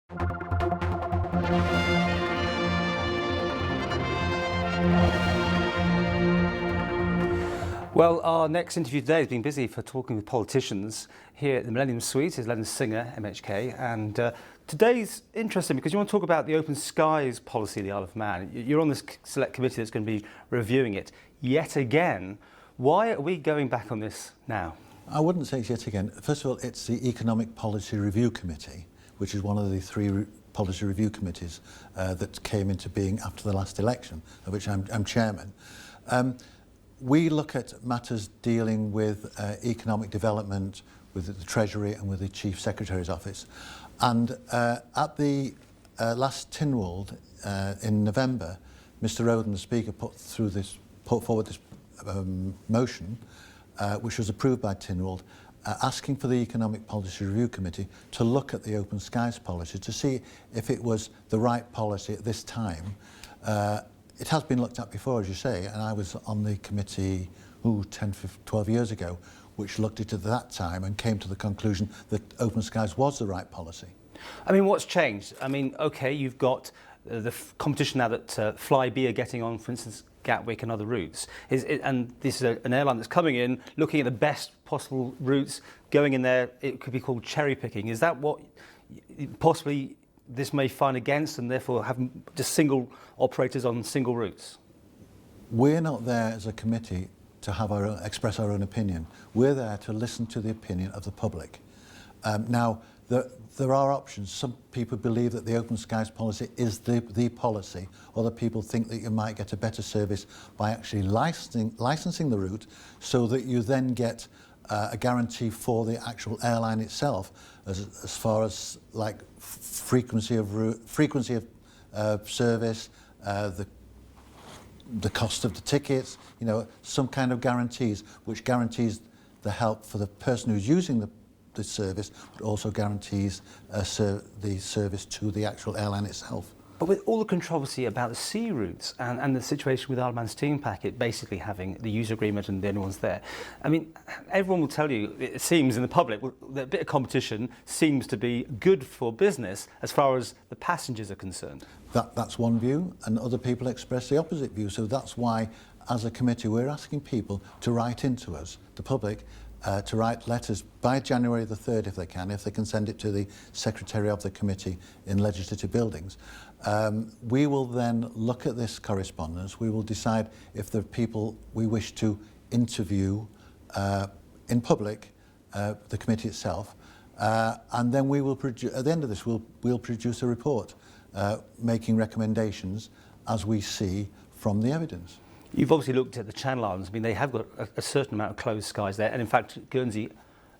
Well, our next interview today has been busy for talking with politicians. Here at the Millennium Suite is Leonard Singer, MHK, and today's interesting because you want to talk about the open skies policy of the Isle of Man. You're on this select committee that's going to be reviewing it yet again. Why are we going back on this now? I wouldn't say it's yet again. First of all, it's the Economic Policy Review Committee, which is one of the three policy review committees that came into being after the last election, of which I'm chairman. We look at matters dealing with economic development, with the Treasury and with the Chief Secretary's office. And at the last Tynwald in November, Mr. Roden, the Speaker, put forward this motion, which was approved by Tynwald, asking for the Economic Policy Review Committee to look at the open skies policy to see if it was the right policy at this time. It has been looked at before, as you say, and I was on the committee 10, 12 years ago, which looked at it at that time and came to the conclusion that open skies was the right policy. I mean, what's changed? I mean, OK, you've got the competition now that Flybe are getting on, for instance, Gatwick and other routes. And this is an airline that's coming in, looking at the best possible routes, going in there. It could be called cherry picking. Is that what possibly this may find against, and therefore have just single operators on single routes? We're not there as a committee to have express our own opinion. We're there to listen to the opinion of the public. Now, there are options. Some people believe that the open skies policy is the policy. Other people think that you might get a better service by actually licensing the route, so that you then get a guarantee for the actual airline itself, as far as like frequency of service, the cost of the tickets, you know, some kind of guarantees, which guarantees the help for the person who's using the service, but also guarantees the service to the actual airline itself. But with all the controversy about the sea routes and the situation with Isle of Man Steam Packet basically having the user agreement and the only ones there, I mean, everyone will tell you, it seems in the public, that a bit of competition seems to be good for business as far as the passengers are concerned. That's one view, and other people express the opposite view. So that's why, as a committee, we're asking people to write into us, the public, to write letters by January the 3rd if they can send it to the Secretary of the Committee in Legislative Buildings. We will then look at this correspondence. We will decide if there are people we wish to interview in public, the committee itself, and then we will produce, at the end of this, we'll produce a report making recommendations as we see from the evidence. You've obviously looked at the Channel Islands. I mean, they have got a certain amount of closed skies there. And in fact, Guernsey,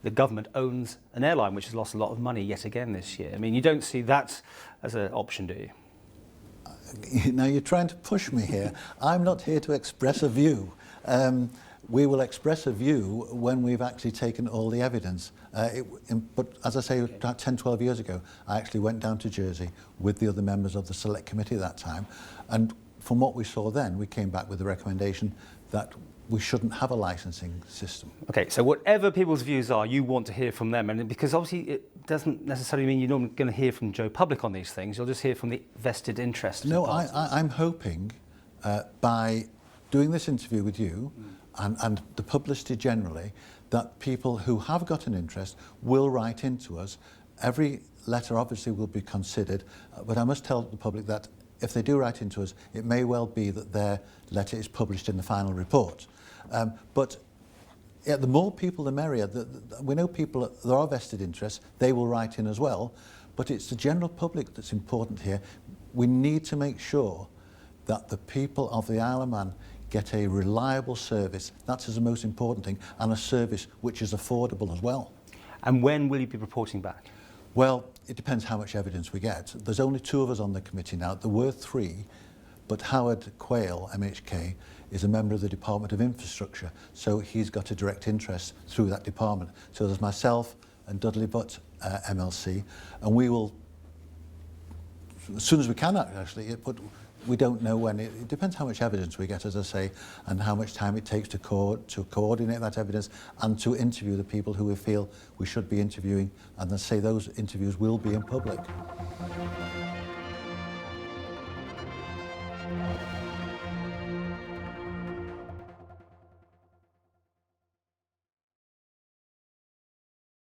the government owns an airline which has lost a lot of money yet again this year. I mean, you don't see that as an option, do you? Now, you're trying to push me here. I'm not here to express a view. We will express a view when we've actually taken all the evidence. But as I say, about 10, 12 years ago, I actually went down to Jersey with the other members of the Select Committee at that time. And from what we saw then, we came back with the recommendation that we shouldn't have a licensing system. Okay, so whatever people's views are, you want to hear from them, and because obviously it doesn't necessarily mean you're not going to hear from Joe Public on these things. You'll just hear from the vested interest. No, I'm hoping by doing this interview with you and the publicity generally, that people who have got an interest will write into us. Every letter obviously will be considered, but I must tell the public that if they do write into us, it may well be that their letter is published in the final report. But yeah, the more people, the merrier. We know people, there are vested interests, they will write in as well, but it's the general public that's important here. We need to make sure that the people of the Isle of Man get a reliable service. That's the most important thing, and a service which is affordable as well. And when will you be reporting back? Well, it depends how much evidence we get. There's only 2 of us on the committee now. There were 3, but Howard Quayle, MHK, is a member of the Department of Infrastructure, so he's got a direct interest through that department. So there's myself and Dudley Butt, MLC, and we will, as soon as we can actually, but We don't know when. It depends how much evidence we get, as I say, and how much time it takes to coordinate that evidence and to interview the people who we feel we should be interviewing. And I say those interviews will be in public.